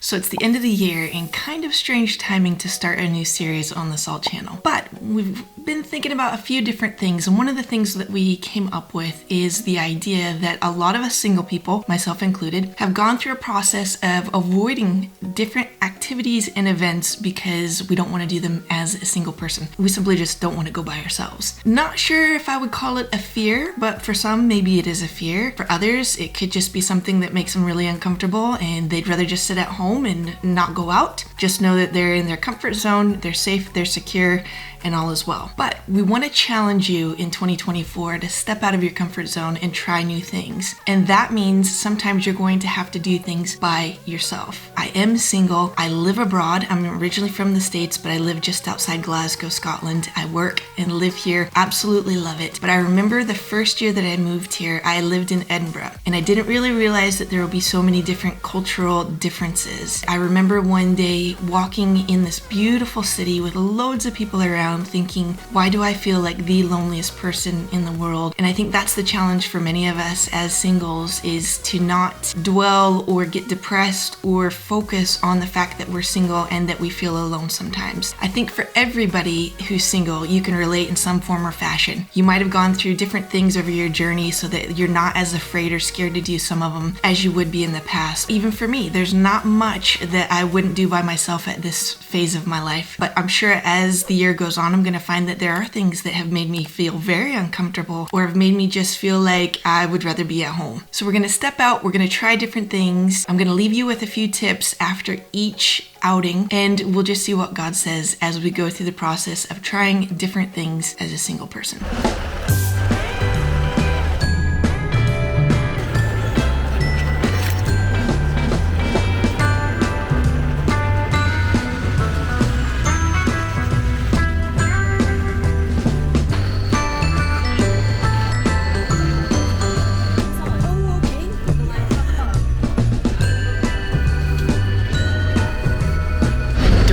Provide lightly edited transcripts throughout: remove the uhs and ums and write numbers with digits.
So it's the end of the year and kind of strange timing to start a new series on the Salt channel. But we've been thinking about a few different things, and one of the things that we came up with is the idea that a lot of us single people, myself included, have gone through a process of avoiding different activities and events because we don't want to do them as a single person. We simply just don't want to go by ourselves. Not sure if I would call it a fear, but for some maybe it is a fear. For others it could just be something that makes them really uncomfortable and they'd rather just sit at home and not go out. Just know that they're in their comfort zone, they're safe, they're secure, and all is well. But we want to challenge you in 2024 to step out of your comfort zone and try new things. And that means sometimes you're going to have to do things by yourself. I am single. I live abroad. I'm originally from the States, but I live just outside Glasgow, Scotland. I work and live here. Absolutely love it. But I remember the first year that I moved here, I lived in Edinburgh, and I didn't really realize that there would be so many different cultural differences. I remember one day walking in this beautiful city with loads of people around, thinking, why do I feel like the loneliest person in the world? And I think that's the challenge for many of us as singles, is to not dwell or get depressed or focus on the fact that we're single and that we feel alone sometimes. I think for everybody who's single, you can relate in some form or fashion. You might have gone through different things over your journey so that you're not as afraid or scared to do some of them as you would be in the past. Even for me, there's not much that I wouldn't do by myself at this phase of my life. But I'm sure as the year goes on, I'm going to find that there are things that have made me feel very uncomfortable or have made me just feel like I would rather be at home. So we're going to step out, we're going to try different things. I'm going to leave you with a few tips after each outing, and we'll just see what God says as we go through the process of trying different things as a single person.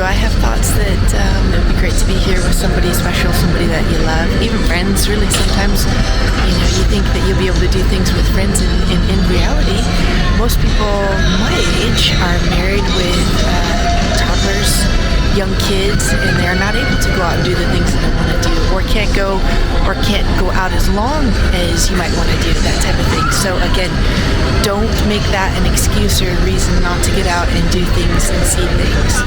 I have thoughts that it would be great to be here with somebody special, somebody that you love, even friends. Really, sometimes you think that you'll be able to do things with friends, and in reality, most people my age are married with toddlers, young kids, and they're not able to go out and do the things that they want to do, or can't go out as long as you might want to do, that type of thing. So again, don't make that an excuse or a reason not to get out and do things and see things.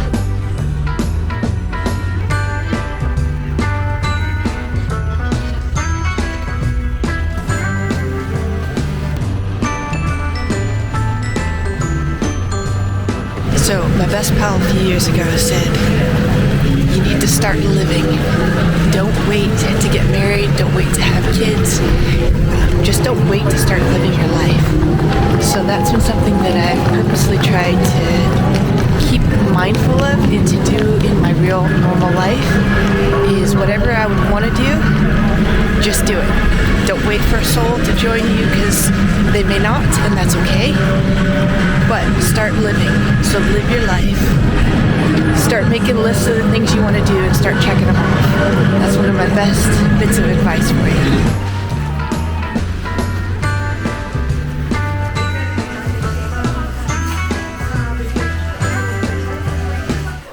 So my best pal a few years ago said, you need to start living. Don't wait to get married. Don't wait to have kids. Just don't wait to start living your life. So that's been something that I've purposely tried to keep mindful of and to do in my real normal life, is whatever I would want to do, just do it. Don't wait for a soul to join you, because they may not, and that's okay. But start living. So live your life. Start making lists of the things you want to do and start checking them off. That's one of my best bits of advice for you.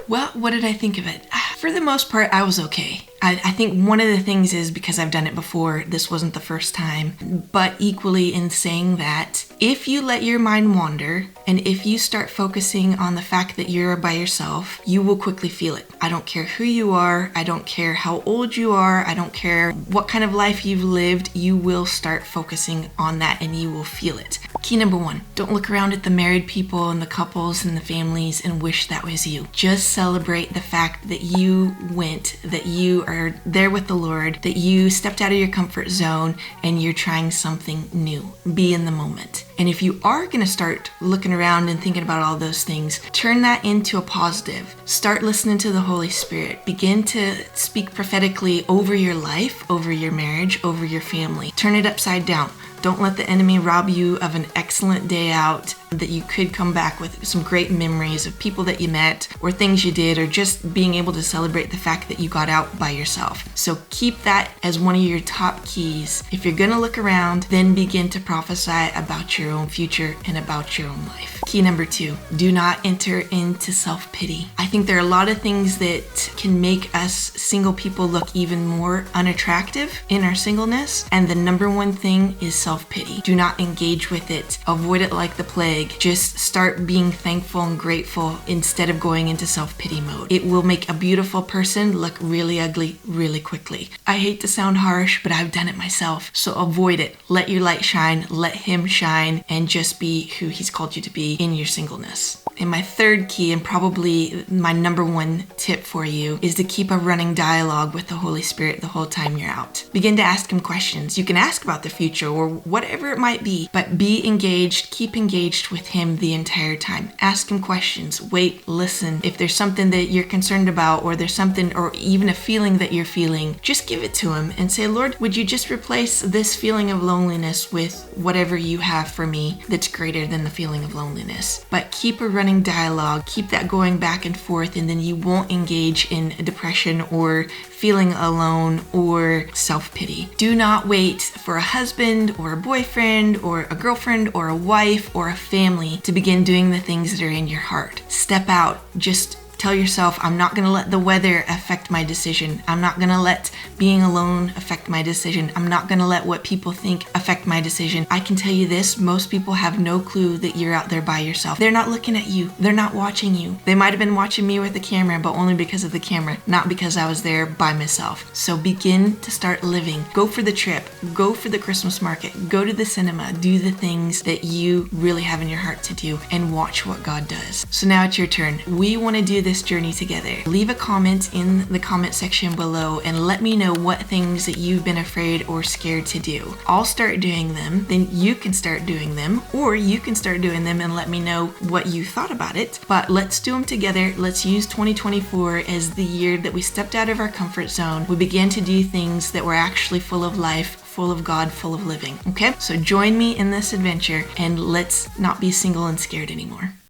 Well, what did I think of it? For the most part, I was okay. I think one of the things is because I've done it before, this wasn't the first time, but equally in saying that if you let your mind wander and if you start focusing on the fact that you're by yourself, you will quickly feel it. I don't care who you are. I don't care how old you are. I don't care what kind of life you've lived. You will start focusing on that and you will feel it. Key number one, don't look around at the married people and the couples and the families and wish that was you. Just celebrate the fact that you went, that you are there with the Lord, that you stepped out of your comfort zone and you're trying something new. Be in the moment. And if you are going to start looking around and thinking about all those things, turn that into a positive. Start listening to the Holy Spirit. Begin to speak prophetically over your life, over your marriage, over your family. Turn it upside down. Don't let the enemy rob you of an excellent day out that you could come back with some great memories of people that you met or things you did, or just being able to celebrate the fact that you got out by yourself. So keep that as one of your top keys. If you're gonna look around, then begin to prophesy about your own future and about your own life. Key number 2, do not enter into self-pity. I think there are a lot of things that can make us single people look even more unattractive in our singleness, and the number one thing is self-pity. Do not engage with it. Avoid it like the plague. Just start being thankful and grateful instead of going into self-pity mode. It will make a beautiful person look really ugly really quickly. I hate to sound harsh, but I've done it myself. So avoid it. Let your light shine, let him shine, and just be who he's called you to be in your singleness. And my third key, and probably my number one tip for you, is to keep a running dialogue with the Holy Spirit the whole time you're out. Begin to ask him questions. You can ask about the future or whatever it might be, but be engaged, keep engaged with him the entire time. Ask him questions, wait, listen. If there's something that you're concerned about, or there's something, or even a feeling that you're feeling, just give it to him and say, Lord, would you just replace this feeling of loneliness with whatever you have for me that's greater than the feeling of loneliness. But keep a running dialogue, keep that going back and forth, and then you won't engage in depression or feeling alone or self-pity. Do not wait for a husband or a boyfriend or a girlfriend or a wife or a family to begin doing the things that are in your heart. Step out. Just tell yourself, I'm not going to let the weather affect my decision. I'm not going to let being alone affect my decision. I'm not going to let what people think affect my decision. I can tell you this, most people have no clue that you're out there by yourself. They're not looking at you. They're not watching you. They might have been watching me with the camera, but only because of the camera, not because I was there by myself. So begin to start living. Go for the trip. Go for the Christmas market. Go to the cinema. Do the things that you really have in your heart to do, and watch what God does. So now it's your turn. We want to do this journey together. Leave a comment in the comment section below and let me know what things that you've been afraid or scared to do. I'll start doing them, then you can start doing them, or you can start doing them and let me know what you thought about it. But let's do them together. Let's use 2024 as the year that we stepped out of our comfort zone. We began to do things that were actually full of life, full of God, full of living. Okay? So join me in this adventure, and let's not be single and scared anymore.